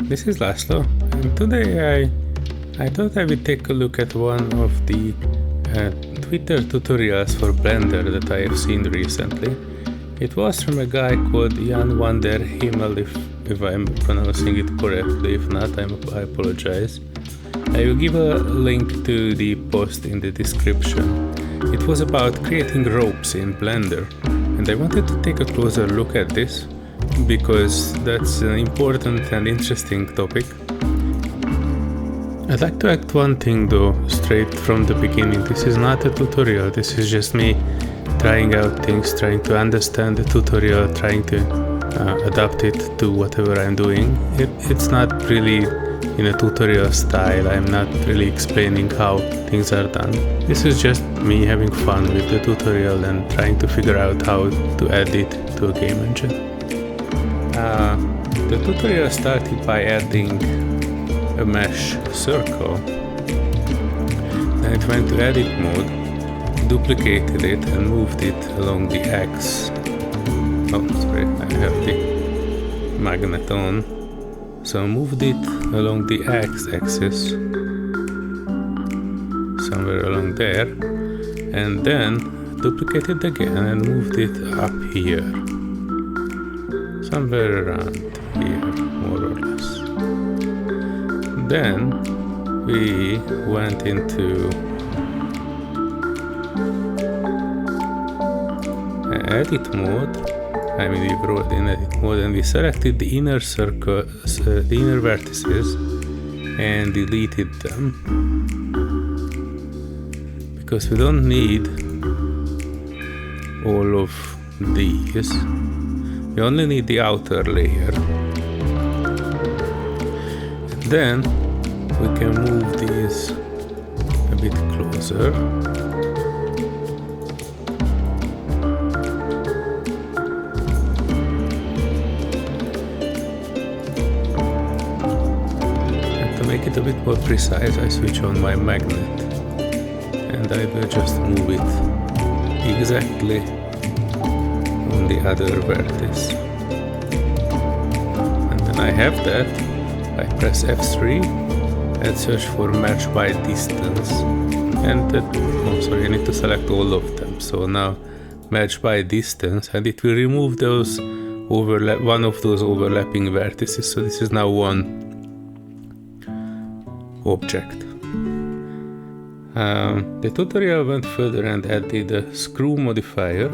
This is Laszlo, and today I thought I would take a look at one of the Twitter tutorials for Blender that I have seen recently. It was from a guy called Jan van der Hemel, if I'm pronouncing it correctly. If not, I apologize. I will give a link to the post in the description. It was about creating ropes in Blender, and I wanted to take a closer look at this because that's an important and interesting topic. I'd like to add one thing though, straight from the beginning. This is not a tutorial, this is just me trying out things, trying to understand the tutorial, trying to adapt it to whatever I'm doing. It's not really in a tutorial style, I'm not really explaining how things are done. This is just me having fun with the tutorial and trying to figure out how to add it to a game engine. The tutorial started by adding a mesh circle. Then it went to edit mode, duplicated it and moved it along the X. Oh, sorry, I have the magnet on. So moved it along the X-axis, somewhere along there, and then duplicated again and moved it up here, somewhere around here, more or less. Then we went into edit mode. I mean, we brought in edit mode and we selected the inner circle, the inner vertices, and deleted them because we don't need all of these. We only need the outer layer. And then we can move these a bit closer. Make it a bit more precise, I switch on my magnet and I will just move it exactly on the other vertex. And when I have that, I press F3 and search for match by distance. And oh sorry, I need to select all of them. So now match by distance, and it will remove those one of those overlapping vertices. So this is now one object. The tutorial went further and added a screw modifier,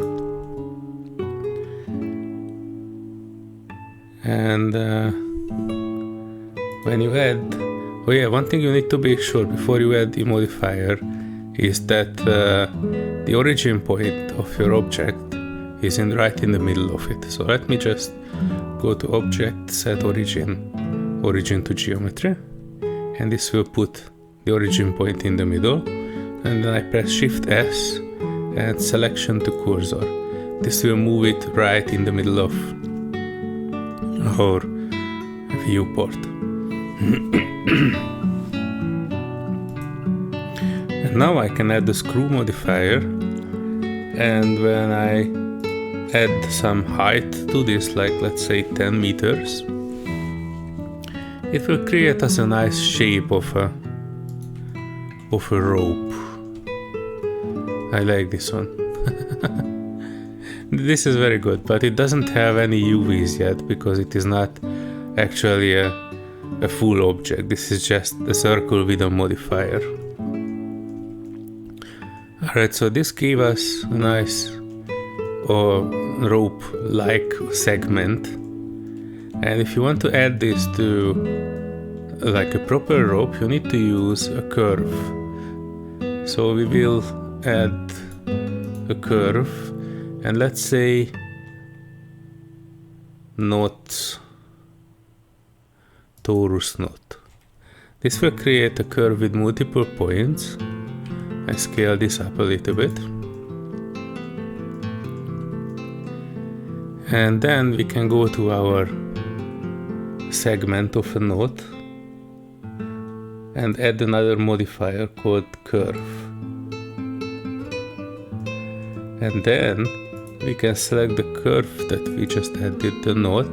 and when you add, oh yeah, one thing you need to be sure before you add the modifier is that the origin point of your object is right in the middle of it. So let me just go to object, set origin to geometry, and this will put the origin point in the middle, and then I press Shift S and selection to cursor. This will move it right in the middle of our viewport. And now I can add the screw modifier, and when I add some height to this, like let's say 10 meters, it will create us a nice shape of a rope. I like this one. This is very good, but it doesn't have any UVs yet because it is not actually a full object. This is just a circle with a modifier. Alright, so this gave us a nice rope-like segment. And if you want to add this to like a proper rope, you need to use a curve. So we will add a curve, and let's say knot, torus knot. This will create a curve with multiple points. I scale this up a little bit. And then we can go to our segment of a knot and add another modifier called curve. And then we can select the curve that we just added the knot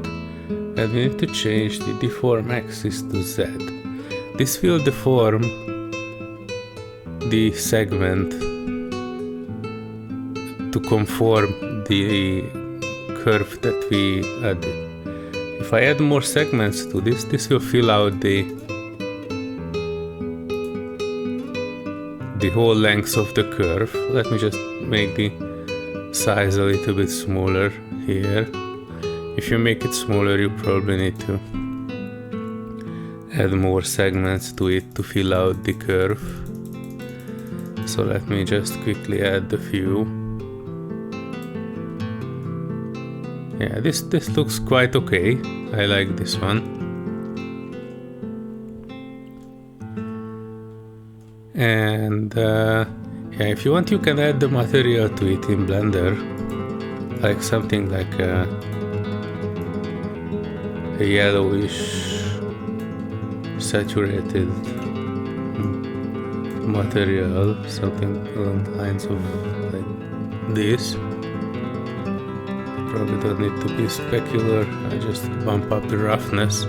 and we need to change the deform axis to Z. This will deform the segment to conform the curve that we added. If I add more segments to this, this will fill out the whole length of the curve. Let me just make the size a little bit smaller here. If you make it smaller, you probably need to add more segments to it to fill out the curve. So let me just quickly add a few. Yeah, this looks quite okay. I like this one. And yeah, if you want, you can add the material to it in Blender, like something like a yellowish saturated material, something along the lines of like this. Probably don't need to be specular. I just bump up the roughness,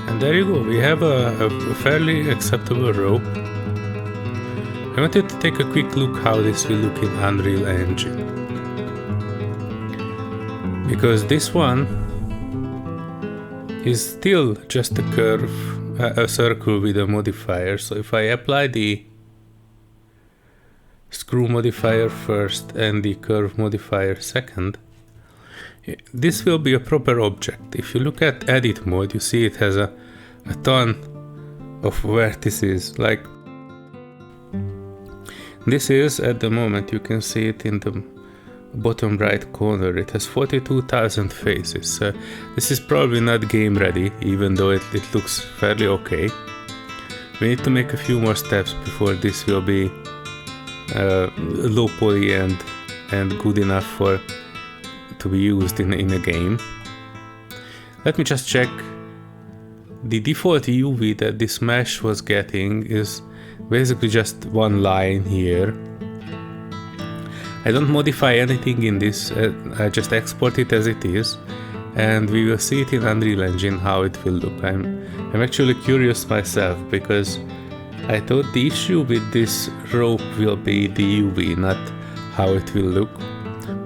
and there you go. We have a fairly acceptable rope. I wanted to take a quick look how this will look in Unreal Engine, because this one is still just a curve, a circle with a modifier. So if I apply the screw modifier first and the curve modifier second, this will be a proper object. If you look at edit mode, you see it has a ton of vertices. Like this is, at the moment, you can see it in the bottom right corner. It has 42,000 faces. This is probably not game ready, even though it looks fairly okay. We need to make a few more steps before this will be low poly and good enough to be used in a game. Let me just check. The default UV that this mesh was getting is basically just one line here. I don't modify anything in this, I just export it as it is, and we will see it in Unreal Engine how it will look. I'm actually curious myself, because I thought the issue with this rope will be the UV, not how it will look.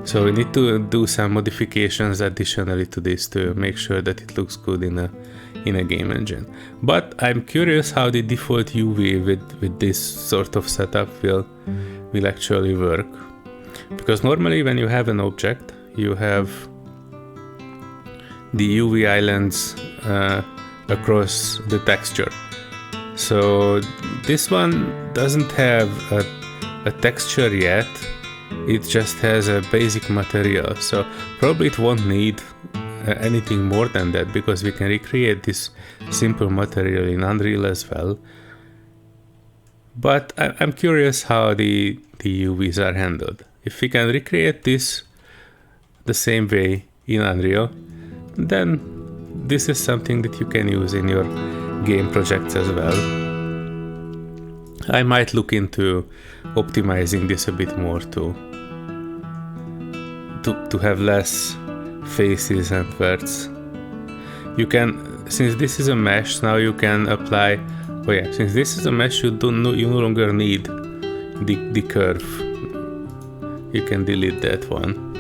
So we need to do some modifications additionally to this to make sure that it looks good in a game engine. But I'm curious how the default UV with this sort of setup will actually work. Because normally when you have an object, you have the UV islands across the texture. So this one doesn't have a texture yet. It just has a basic material, so probably it won't need anything more than that, because we can recreate this simple material in Unreal as well. But I'm curious how the UVs are handled. If we can recreate this the same way in Unreal, then this is something that you can use in your game projects as well. I might look into optimizing this a bit more to have less faces and verts. You can, since this is a mesh, now you can apply. Oh yeah, since this is a mesh, you no longer need the curve. You can delete that one.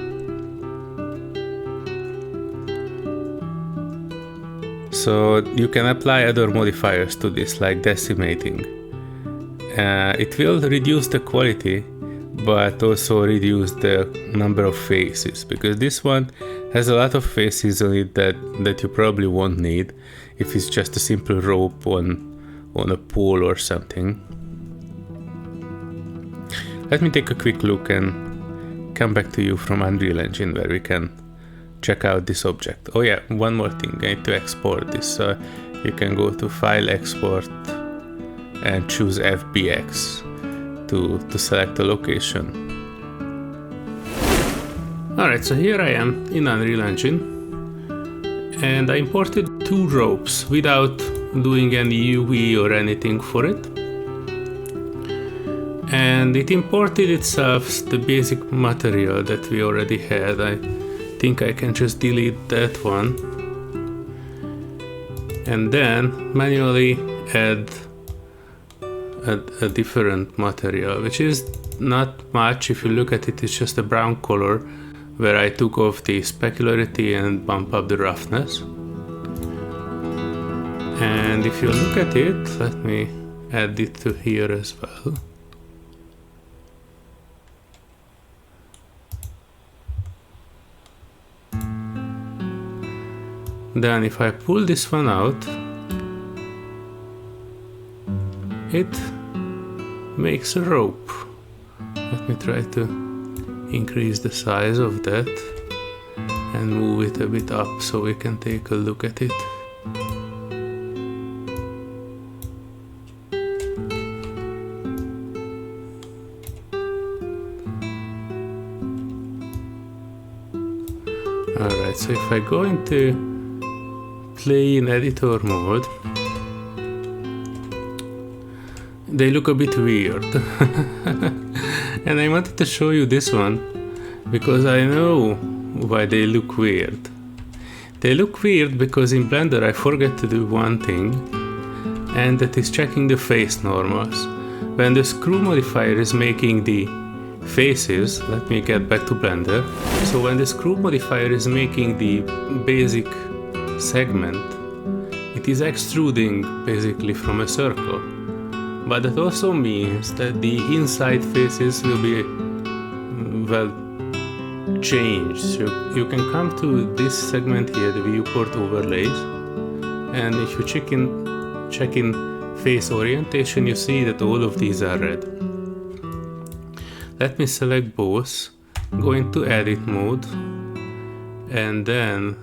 So you can apply other modifiers to this, like decimating. It will reduce the quality, but also reduce the number of faces, because this one has a lot of faces on it that you probably won't need if it's just a simple rope on a pole or something. Let me take a quick look and come back to you from Unreal Engine, where we can check out this object. Oh yeah, one more thing, I need to export this. So you can go to File, Export, and choose FBX to select a location. Alright, so here I am in Unreal Engine, and I imported two ropes without doing any UV or anything for it. And it imported itself the basic material that we already had. I think I can just delete that one. and then manually add a different material, which is not much. If you look at it, it's just a brown color where I took off the specularity and bump up the roughness. And if you look at it, let me add it to here as well. Then if I pull this one out, it makes a rope. Let me try to increase the size of that and move it a bit up so we can take a look at it. Alright, so if I go into play in editor mode, they look a bit weird. And I wanted to show you this one because I know why they look weird. They look weird because in Blender I forget to do one thing, and that is checking the face normals. When the screw modifier is making the faces, let me get back to Blender. So when the screw modifier is making the basic segment, it is extruding basically from a circle. But that also means that the inside faces will be, well, changed. So you can come to this segment here, the Viewport Overlays, and if you check in face orientation, you see that all of these are red. Let me select both, go into edit mode, and then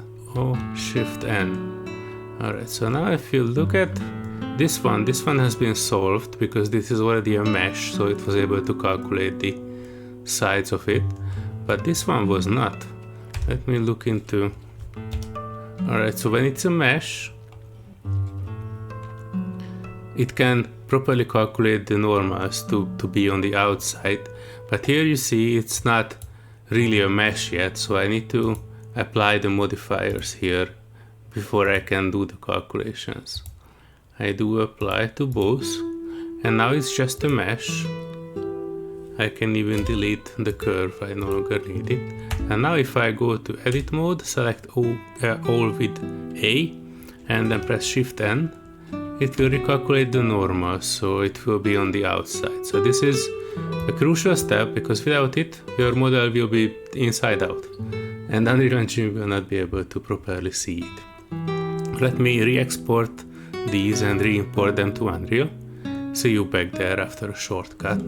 Shift N. Alright, so now if you look at this one has been solved because this is already a mesh, so it was able to calculate the sides of it, but this one was not. Let me look into... Alright, so when it's a mesh, it can properly calculate the normals to be on the outside, but here you see it's not really a mesh yet, so I need to apply the modifiers here before I can do the calculations. I do apply to both, and now it's just a mesh. I can even delete the curve, I no longer need it. And now if I go to edit mode, select all with A, and then press Shift N, it will recalculate the normals, so it will be on the outside. So this is a crucial step, because without it, your model will be inside out, and Unreal Engine will not be able to properly see it. Let me re-export these and re-import them to Unreal. See you back there after a shortcut.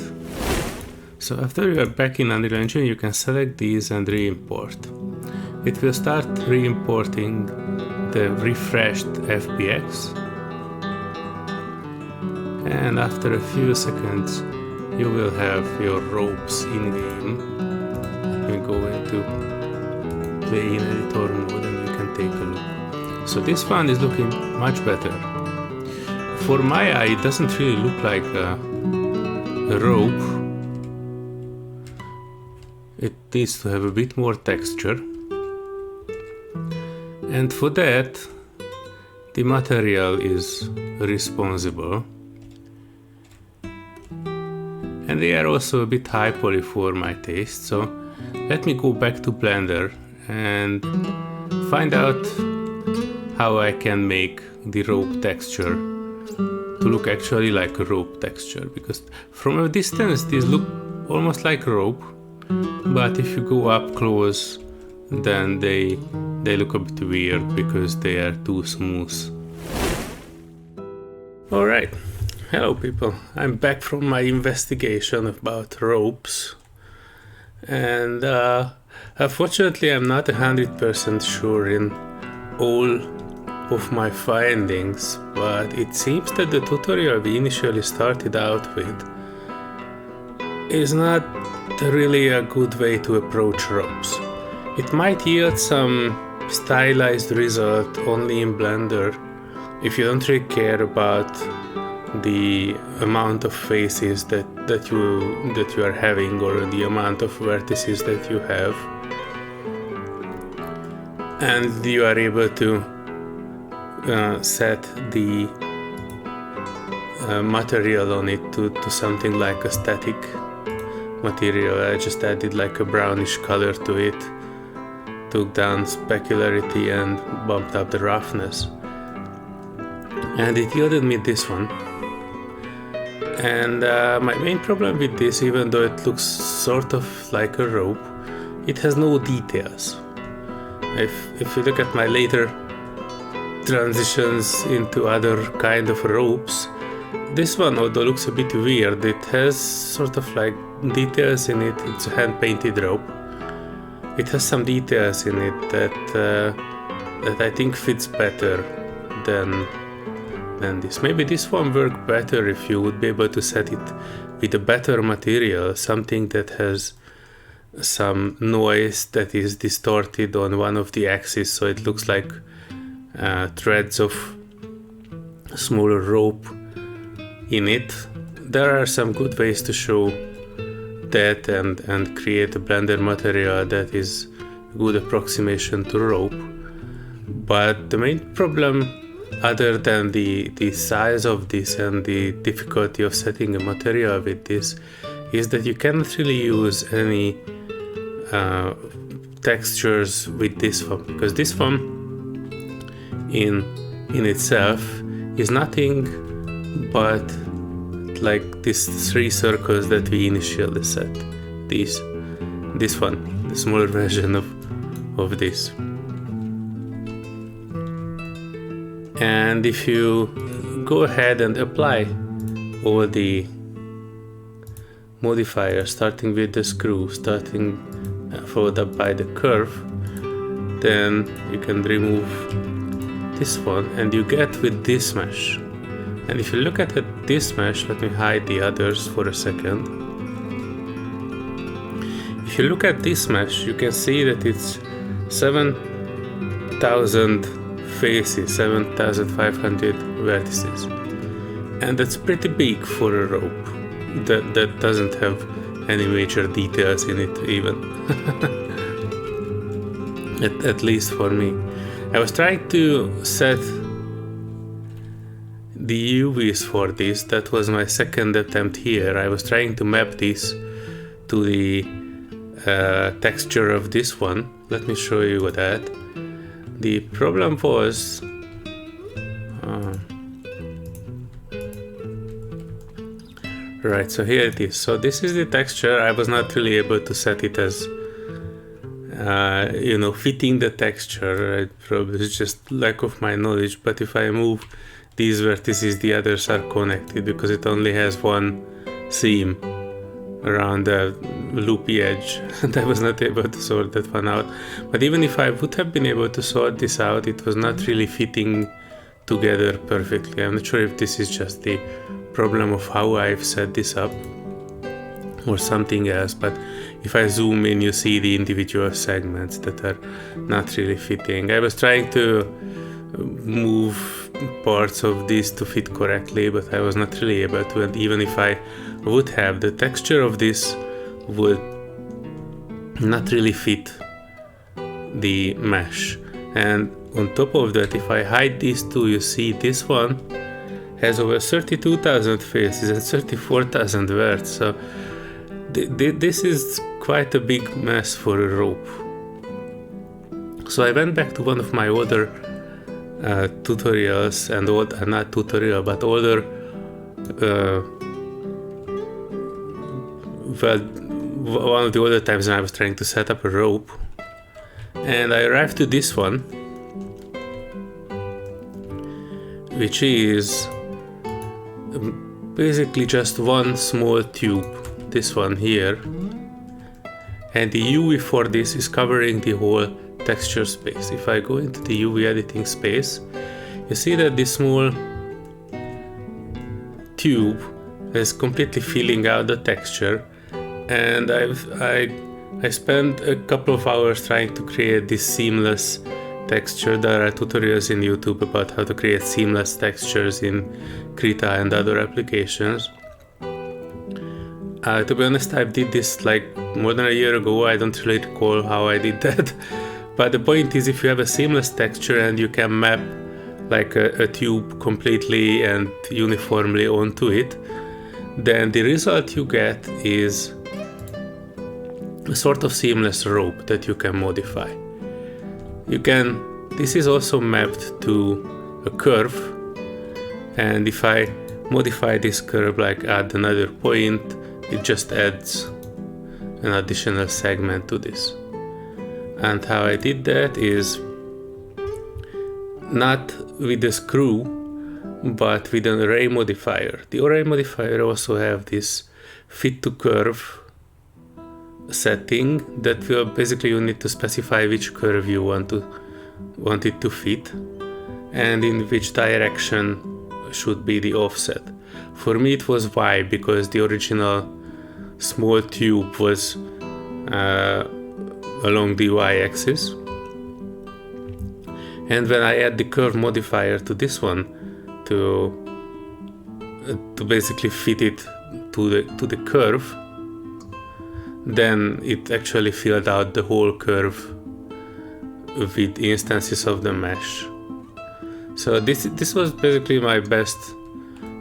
So after you are back in Unreal Engine, you can select these and re-import. It will start re-importing the refreshed FBX, and after a few seconds you will have your ropes in game. Let me go into play in editor mode and we can take a look. So this one is looking much better. For my eye, it doesn't really look like a rope. It needs to have a bit more texture. And for that, the material is responsible. And they are also a bit high poly for my taste. So let me go back to Blender and find out how I can make the rope texture to look actually like a rope texture, because from a distance these look almost like rope, but if you go up close then they look a bit weird because they are too smooth. Alright, hello people, I'm back from my investigation about ropes, and unfortunately I'm not 100% sure in all of my findings, but it seems that the tutorial we initially started out with is not really a good way to approach ropes. It might yield some stylized result only in Blender if you don't really care about the amount of faces that you are having, or the amount of vertices that you have, and you are able to set the material on it to something like a static material. I just added like a brownish color to it, took down specularity and bumped up the roughness, and it yielded me this one. And my main problem with this, even though it looks sort of like a rope, it has no details. If you look at my later transitions into other kind of ropes, this one, although looks a bit weird, it has sort of like details in it. It's a hand-painted rope. It has some details in it that I think fits better than this. Maybe this one worked better if you would be able to set it with a better material, something that has some noise that is distorted on one of the axes, so it looks like threads of smaller rope in it. There are some good ways to show that and create a Blender material that is a good approximation to rope. But the main problem, other than the size of this and the difficulty of setting a material with this, is that you cannot really use any textures with this one, because this one in itself is nothing but like these 3 circles that we initially set. This one, the smaller version of this. And if you go ahead and apply all the modifiers, starting with the screw, followed up by the curve, then you can remove this one and you get with this mesh. And if you look at this mesh, let me hide the others for a second. If you look at this mesh, you can see that it's 7,000 faces, 7,500 vertices. And that's pretty big for a rope that doesn't have any major details in it even. at least for me. I was trying to set the UVs for this. That was my second attempt here. I was trying to map this to the texture of this one. Let me show you that. The problem was right, so here it is. So this is the texture. I was not really able to set it as fitting the texture. It probably is just lack of my knowledge, but if I move these vertices, the others are connected because it only has one seam around the loopy edge, and I was not able to sort that one out. But even if I would have been able to sort this out, it was not really fitting together perfectly. I'm not sure if this is just the problem of how I've set this up or something else, but if I zoom in, you see the individual segments that are not really fitting. I was trying to move parts of this to fit correctly, but I was not really able to, and even if I would have, the texture of this would not really fit the mesh. And on top of that, if I hide these two, you see this one has over 32,000 faces and 34,000 verts, so this is quite a big mess for a rope. So I went back to one of my older tutorials, and not tutorial, but older one of the older times when I was trying to set up a rope, and I arrived to this one, which is basically just one small tube, this one here, and the UV for this is covering the whole texture space. If I go into the UV editing space, you see that this small tube is completely filling out the texture, and I spent a couple of hours trying to create this seamless texture. There are tutorials in YouTube about how to create seamless textures in Krita and other applications. To be honest, I did this like more than a year ago. I don't really recall how I did that. But the point is, if you have a seamless texture and you can map like a tube completely and uniformly onto it, then the result you get is a sort of seamless rope that you can modify. This is also mapped to a curve, and if I modify this curve, like add another point, it just adds an additional segment to this. And how I did that is not with a screw, but with an array modifier. The array modifier also have this fit to curve setting that will basically you need to specify which curve you want it to fit and in which direction should be the offset. For me it was Y, because the original small tube was along the Y-axis, and when I add the curve modifier to this one to basically fit it to the curve, then it actually filled out the whole curve with instances of the mesh. So this was basically my best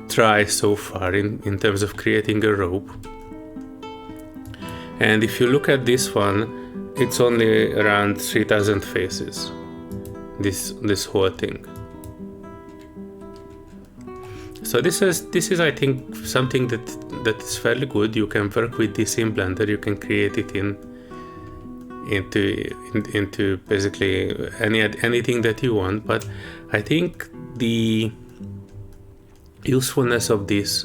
try so far in terms of creating a rope. And if you look at this one, it's only around 3000 faces, this whole thing. So this is I think something that is fairly good. You can work with this in Blender. You can create it into basically anything that you want. But I think the usefulness of this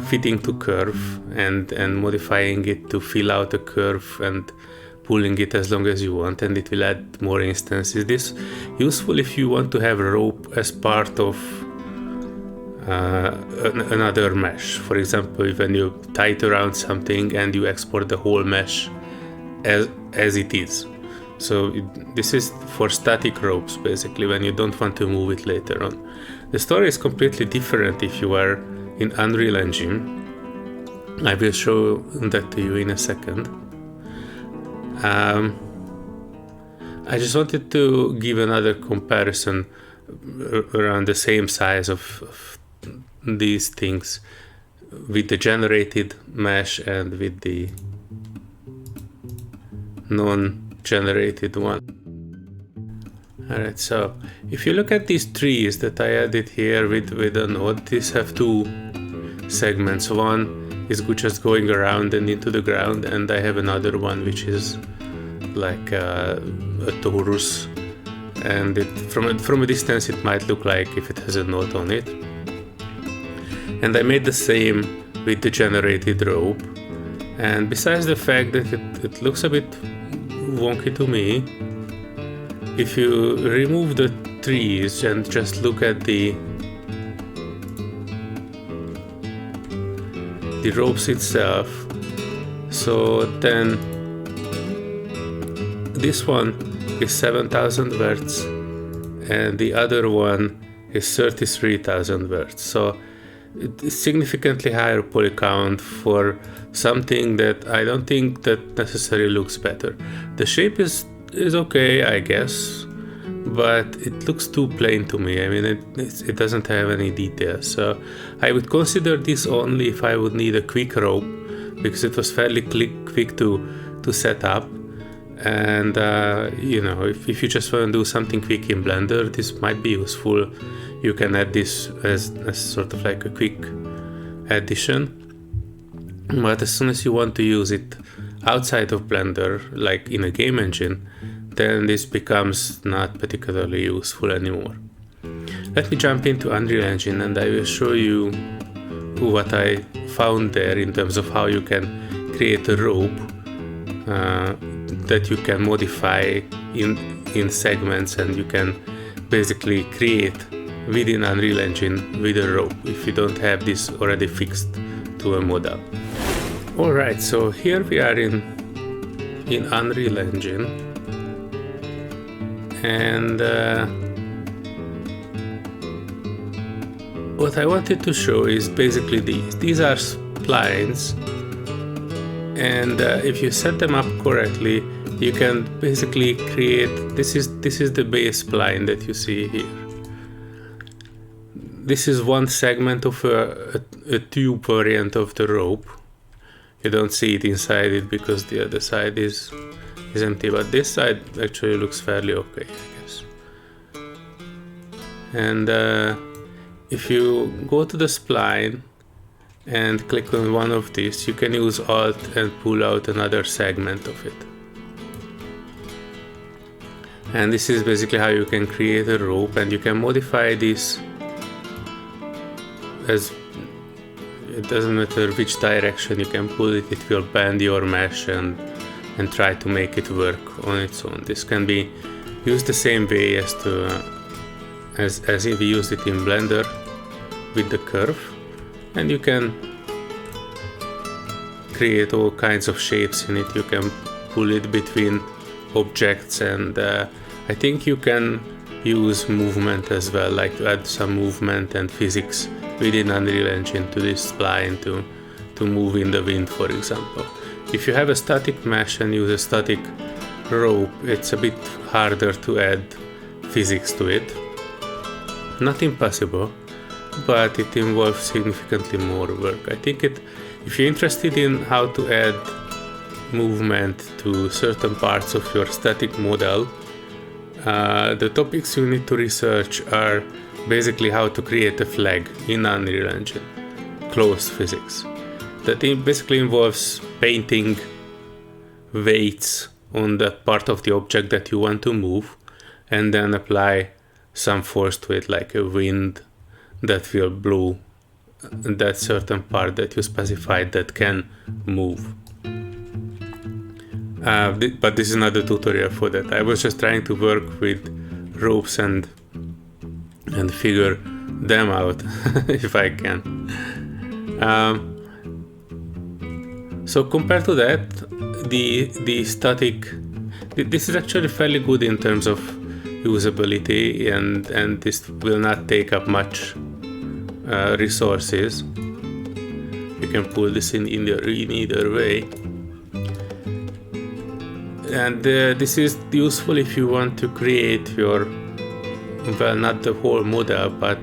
fitting to curve and modifying it to fill out a curve and pulling it as long as you want, and it will add more instances. This useful if you want to have a rope as part of another mesh. For example, when you tie it around something and you export the whole mesh as it is. So this is for static ropes, basically, when you don't want to move it later on. The story is completely different if you are in Unreal Engine. I will show that to you in a second. I just wanted to give another comparison around the same size of these things with the generated mesh and with the non-generated one. Alright, so if you look at these trees that I added here with a node, these have two segments. One is just going around and into the ground, and I have another one which is like a torus, and from a distance it might look like if it has a node on it. And I made the same with the generated rope, and besides the fact that it looks a bit wonky to me, if you remove the trees and just look at the ropes itself, so then this one is 7000 Hz and the other one is 33,000 Hz. So it's significantly higher poly count for something that I don't think that necessarily looks better. The shape is okay, I guess, but it looks too plain to me. I mean, it doesn't have any details. So I would consider this only if I would need a quick rope, because it was fairly quick to set up. And you know, if you just want to do something quick in Blender, this might be useful. You can add this as sort of like a quick addition. But as soon as you want to use it outside of Blender, like in a game engine, then this becomes not particularly useful anymore. Let me jump into Unreal Engine and I will show you what I found there in terms of how you can create a rope that you can modify in segments, and you can basically create within Unreal Engine with a rope if you don't have this already fixed to a model. Alright, so here we are in Unreal Engine, and what I wanted to show is basically these are splines, and if you set them up correctly, you can basically create, this is the base spline that you see here. this is one segment of a tube variant of the rope. You don't see it inside it because the other side is empty, but this side actually looks fairly okay, I guess. And if you go to the spline and click on one of these, you can use Alt and pull out another segment of it. And this is basically how you can create a rope, and you can modify this as it doesn't matter which direction you can pull it, it will bend your mesh and try to make it work on its own. This can be used the same way as if we used it in Blender with the curve, and you can create all kinds of shapes in it. You can pull it between objects, and I think you can use movement as well, like to add some movement and physics within Unreal Engine to this spline to move in the wind, for example. If you have a static mesh and use a static rope, it's a bit harder to add physics to it. Not impossible, but it involves significantly more work. I think if you're interested in how to add movement to certain parts of your static model, the topics you need to research are basically how to create a flag in Unreal Engine, closed physics. That basically involves painting weights on that part of the object that you want to move, and then apply some force to it, like a wind that will blow that certain part that you specified that can move. But this is not a tutorial for that. I was just trying to work with ropes and figure them out if I can. So compared to that, the static, this is actually fairly good in terms of usability, and this will not take up much resources. You can pull this in either way. And this is useful if you want to create your, well, not the whole model, but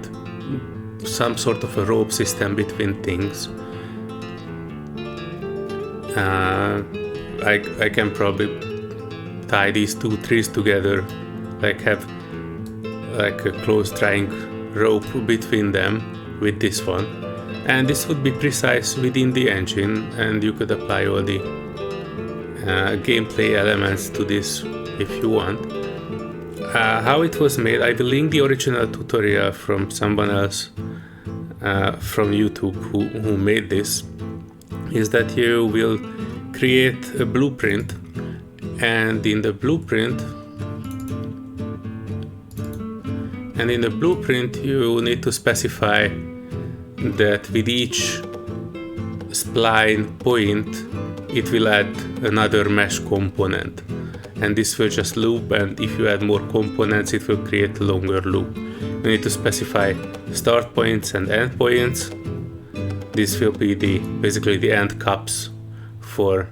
some sort of a rope system between things. I can probably tie these two trees together, like have like a close triangle rope between them with this one. And this would be precise within the engine, and you could apply all the gameplay elements to this if you want. How it was made, I will link the original tutorial from someone else from YouTube who made this, is that you will create a blueprint, and in the blueprint you need to specify that with each spline point it will add another mesh component, and this will just loop, and if you add more components it will create a longer loop. You need to specify start points and end points. This will be basically the end caps for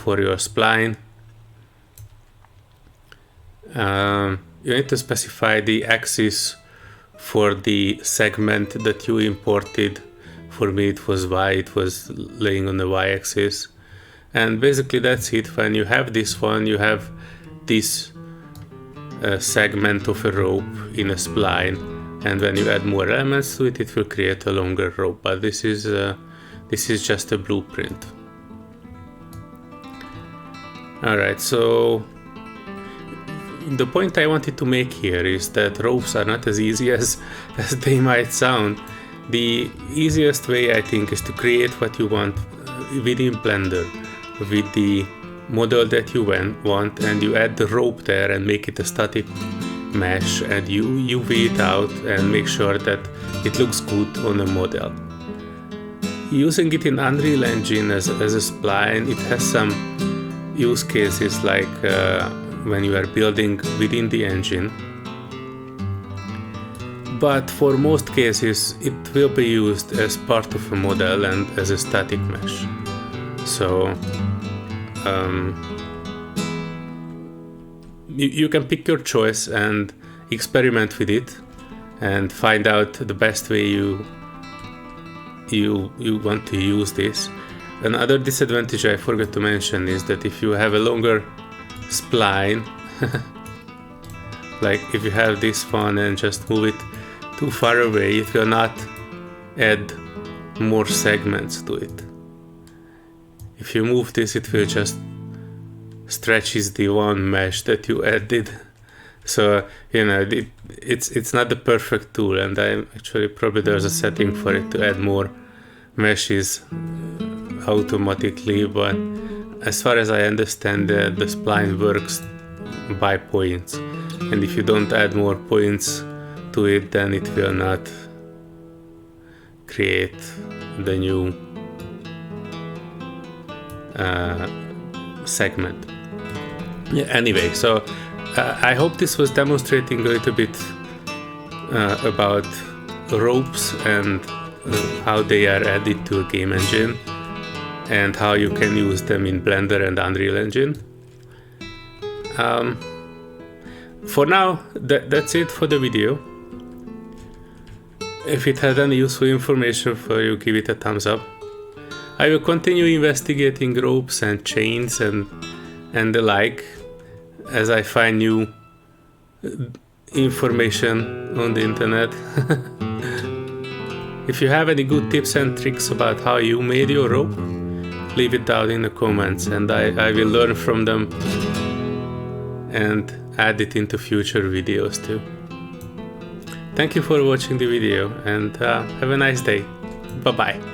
your spline. You need to specify the axis for the segment that you imported. For me it was Y, it was laying on the Y-axis. And basically that's it. When you have this one, you have this segment of a rope in a spline, and when you add more elements to it, it will create a longer rope. But this is just a blueprint. Alright, so the point I wanted to make here is that ropes are not as easy as they might sound. The easiest way, I think, is to create what you want within Blender with the model that you want, and you add the rope there and make it a static mesh, and you UV it out and make sure that it looks good on a model. Using it in Unreal Engine as a spline, it has some use cases, like when you are building within the engine, but for most cases it will be used as part of a model and as a static mesh. So you can pick your choice and experiment with it, and find out the best way you want to use this. Another disadvantage I forgot to mention is that if you have a longer spline, like if you have this one and just move it too far away, it will not add more segments to it. If you move this, it will just stretches the one mesh that you added. So you know, it's not the perfect tool, and I'm actually probably there's a setting for it to add more meshes automatically, but as far as I understand, the spline works by points, and if you don't add more points to it, then it will not create the new segment. Yeah, anyway, so I hope this was demonstrating a little bit about ropes and how they are added to a game engine and how you can use them in Blender and Unreal Engine. For now, that's it for the video. If it had any useful information for you, give it a thumbs up. I will continue investigating ropes and chains and the like as I find new information on the internet. If you have any good tips and tricks about how you made your rope, leave it down in the comments, and I will learn from them and add it into future videos too. Thank you for watching the video, and have a nice day. Bye bye.